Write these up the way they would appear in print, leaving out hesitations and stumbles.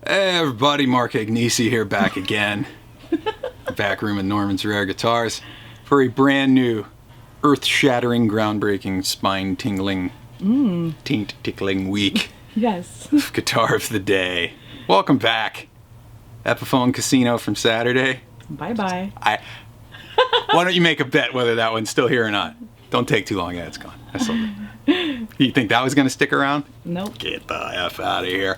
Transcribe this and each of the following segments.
Hey everybody, Mark Agnesi here, back again. Back room at Norman's Rare Guitars for a brand new, earth-shattering, groundbreaking, spine-tingling, taint-tickling week. Yes. Guitar of the day. Welcome back. Epiphone Casino from Saturday. Bye-bye. Why don't you make a bet whether that one's still here or not? Don't take too long. Yeah, it's gone. I sold it. You think that was going to stick around? Nope. Get the F out of here.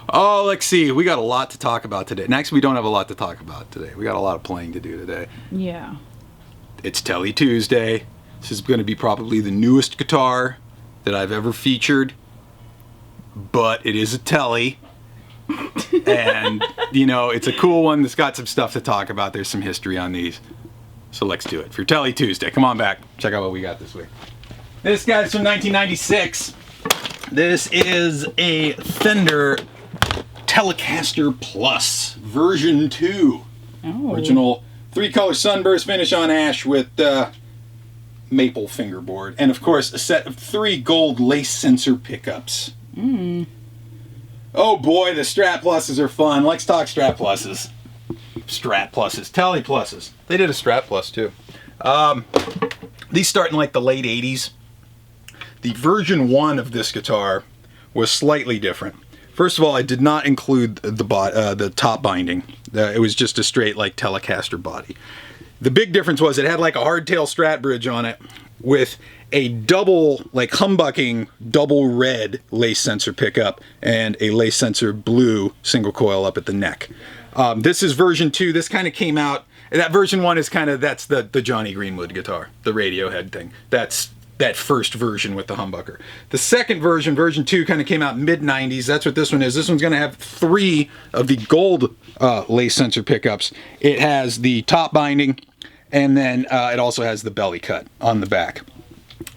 Oh, let's see. We got a lot to talk about today. Next, we don't have a lot to talk about today. We got a lot of playing to do today. Yeah. It's Tele Tuesday. This is going to be probably the newest guitar that I've ever featured, but it is a Tele. And, you know, it's a cool one that's got some stuff to talk about. There's some history on these. So let's do it. For Tele Tuesday, come on back. Check out what we got this week. This guy's from 1996. This is a Fender Telecaster Plus version 2. Oh. Original 3-color Sunburst finish on ash with maple fingerboard. And of course, a set of 3 gold lace sensor pickups. Oh boy, the Strat Pluses are fun. Let's talk Strat Pluses. Strat Pluses, Tele Pluses. They did a Strat Plus too. These start in like the late 80s. The version 1 of this guitar was slightly different. First of all, I did not include the top binding. It was just a straight like Telecaster body. The big difference was it had like a hardtail Strat bridge on it with a double, like humbucking double red lace sensor pickup and a lace sensor blue single coil up at the neck. This is version 2. This kind of came out. That version 1 is kind of, that's the Johnny Greenwood guitar, the Radiohead thing. That's that first version with the humbucker. The second version, version 2, kind of came out mid-90s. That's what this one is. This one's going to have 3 of the gold lace sensor pickups. It has the top binding, and then it also has the belly cut on the back.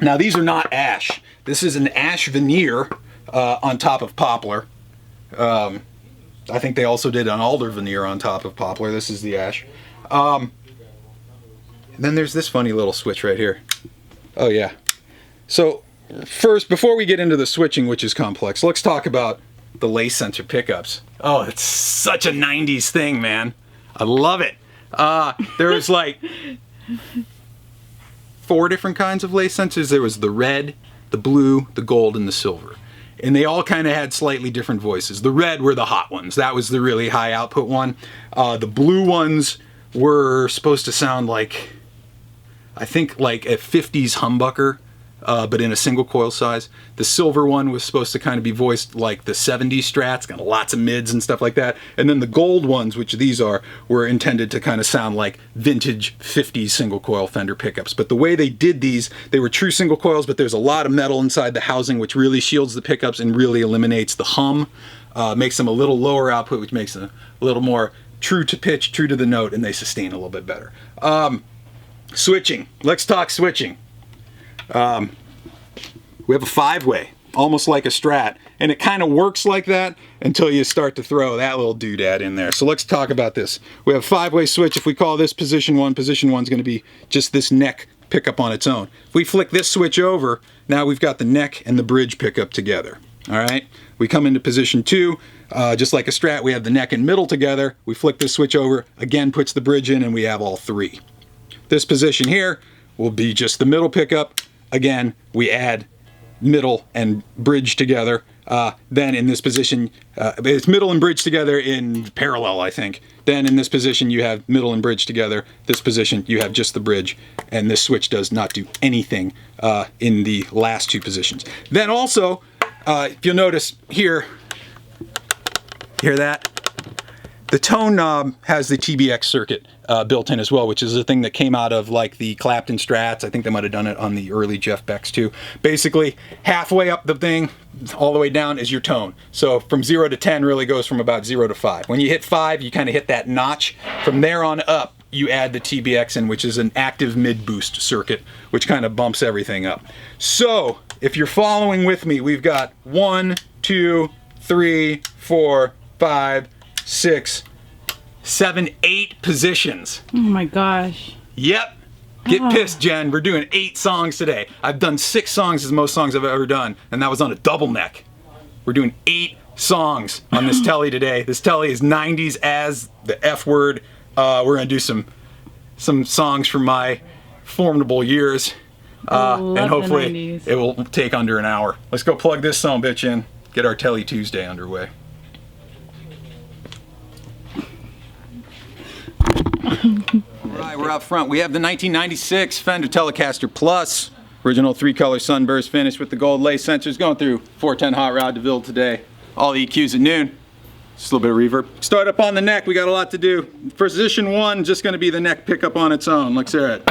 Now, these are not ash. This is an ash veneer on top of poplar. I think they also did an alder veneer on top of poplar. This is the ash. And then there's this funny little switch right here. Oh, yeah. So, first, before we get into the switching, which is complex, let's talk about the lace sensor pickups. Oh, it's such a 90s thing, man. I love it. There was like 4 different kinds of lace sensors. There was the red, the blue, the gold, and the silver. And they all kind of had slightly different voices. The red were the hot ones. That was the really high output one. The blue ones were supposed to sound like, I think, like a 50s humbucker, but in a single coil size. The silver one was supposed to kind of be voiced like the 70s Strats, got lots of mids and stuff like that. And then the gold ones, which these are, were intended to kind of sound like vintage 50s single coil Fender pickups. But the way they did these, they were true single coils, but there's a lot of metal inside the housing, which really shields the pickups and really eliminates the hum. Makes them a little lower output, which makes them a little more true to pitch, true to the note, and they sustain a little bit better. Switching. Let's talk switching. We have a 5-way, almost like a Strat, and it kind of works like that until you start to throw that little doodad in there. So let's talk about this. We have a 5-way switch. If we call this position 1 is going to be just this neck pickup on its own. If we flick this switch over, now we've got the neck and the bridge pickup together. All right, we come into position 2, just like a Strat, we have the neck and middle together. We flick this switch over, again puts the bridge in, and we have all 3. This position here will be just the middle pickup. Again, we add middle and bridge together. Then in this position, it's middle and bridge together in parallel, I think. Then in this position, you have middle and bridge together. This position, you have just the bridge. And this switch does not do anything in the last 2 positions. Then also, if you'll notice here, hear that? The tone knob has the TBX circuit built in as well, which is a thing that came out of like the Clapton Strats. I think they might have done it on the early Jeff Becks too. Basically, halfway up the thing, all the way down is your tone. So from 0 to 10 really goes from about 0 to 5. When you hit 5, you kind of hit that notch. From there on up, you add the TBX in, which is an active mid-boost circuit, which kind of bumps everything up. So, if you're following with me, we've got 1, 2, 3, 4, 5, 6, 7, 8 positions. Oh my gosh. Yep. Get pissed, Jen. We're doing 8 songs today. I've done 6 songs as most songs I've ever done, and that was on a double neck. We're doing 8 songs on this telly today. This telly is 90s as the F word. We're gonna do some songs from my formidable years, and hopefully it will take under an hour. Let's go plug this son of a bitch in. Get our Telly Tuesday underway. Alright, we're out front. We have the 1996 Fender Telecaster Plus. Original 3-color Sunburst finish with the gold lace sensors. Going through 410 Hot Rod DeVille today. All the EQs at noon. Just a little bit of reverb. Start up on the neck. We got a lot to do. Position 1, just going to be the neck pickup on its own. Let's hear it.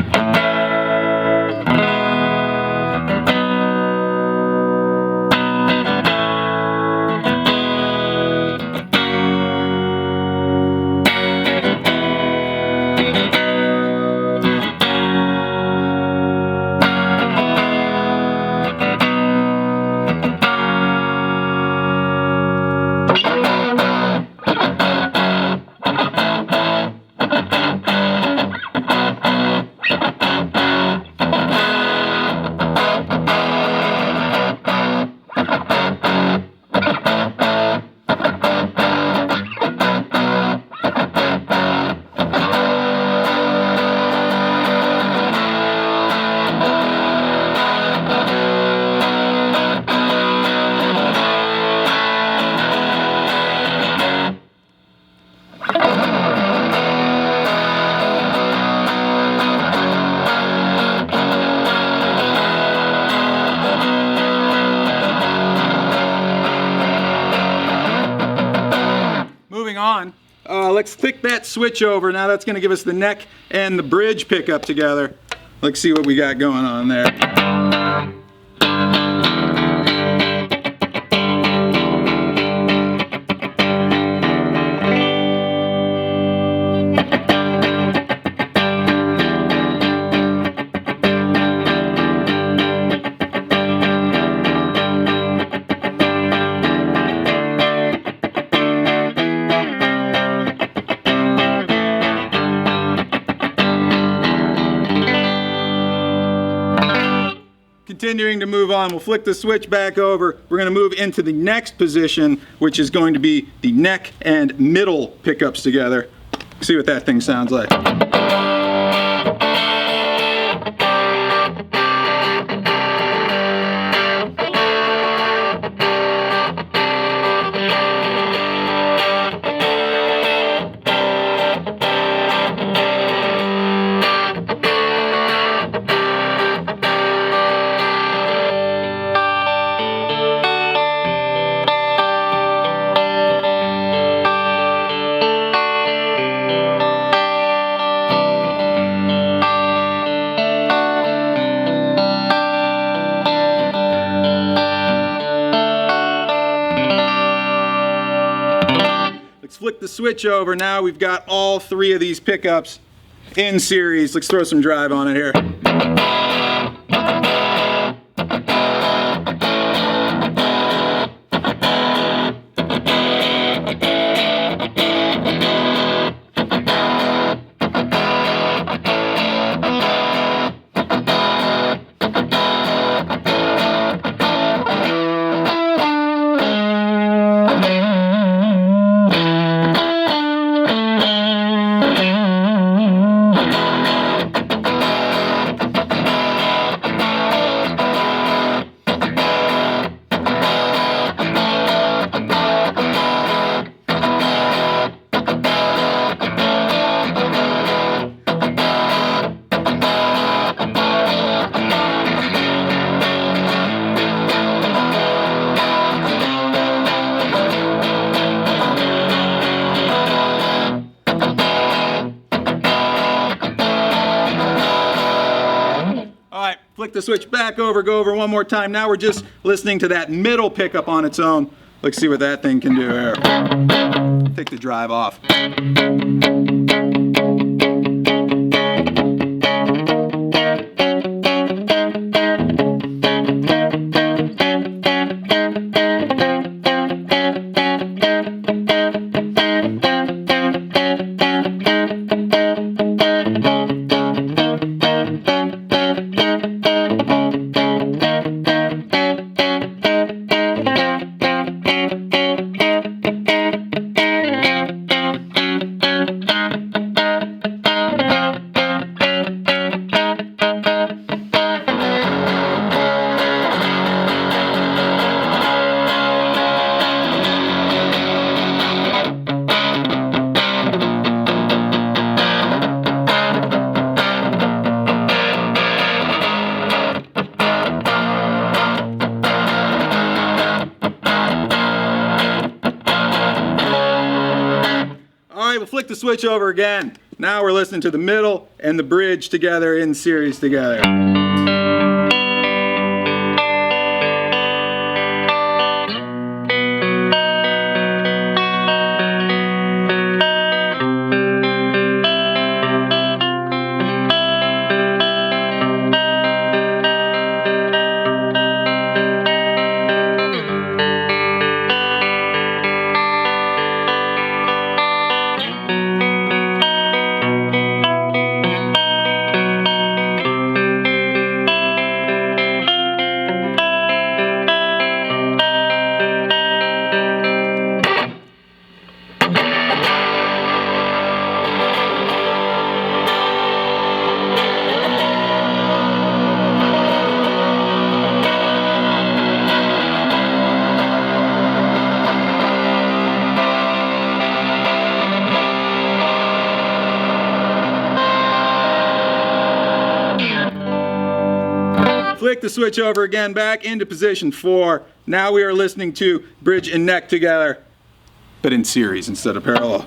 On. Let's click that switch over. Now that's going to give us the neck and the bridge pickup together. Let's see what we got going on there. Continuing to move on, we'll flick the switch back over. We're going to move into the next position, which is going to be the neck and middle pickups together. See what that thing sounds like. Let's flick the switch over. Now we've got all 3 of these pickups in series. Let's throw some drive on it here. Flick the switch back over, go over one more time. Now we're just listening to that middle pickup on its own. Let's see what that thing can do here. Take the drive off. right, we'll flick the switch over again. Now we're listening to the middle and the bridge together in series together. Flick the switch over again, back into position 4. Now we are listening to bridge and neck together, but in series instead of parallel.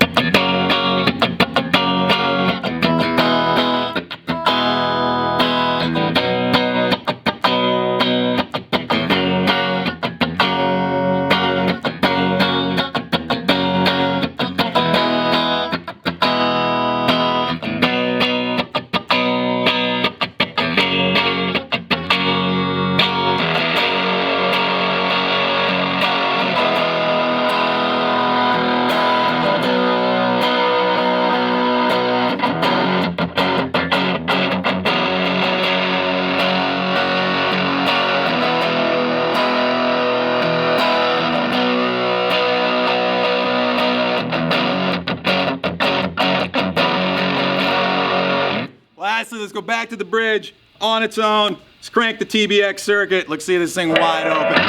Lastly, let's go back to the bridge on its own. Let's crank the TBX circuit. Let's see this thing wide open.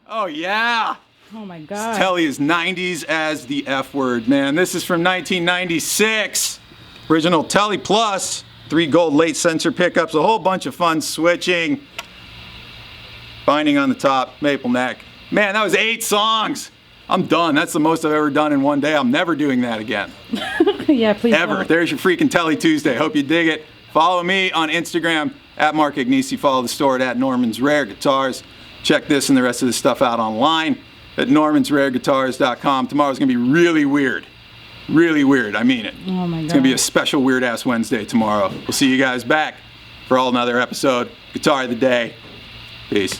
Oh yeah! Oh my God. Telly is 90s as the F word, man. This is from 1996. Original Telly Plus, 3 gold late sensor pickups, a whole bunch of fun switching. Binding on the top, maple neck. Man, that was 8 songs. I'm done. That's the most I've ever done in one day. I'm never doing that again. Yeah, please. Ever. Don't. There's your freaking Telly Tuesday. Hope you dig it. Follow me on Instagram at Mark Agnesi. Follow the store at Norman's Rare Guitars. Check this and the rest of this stuff out online at normansrareguitars.com. Tomorrow's going to be really weird. Really weird. I mean it. Oh my God. It's going to be a special Weird Ass Wednesday tomorrow. We'll see you guys back for another episode. Guitar of the Day. Peace.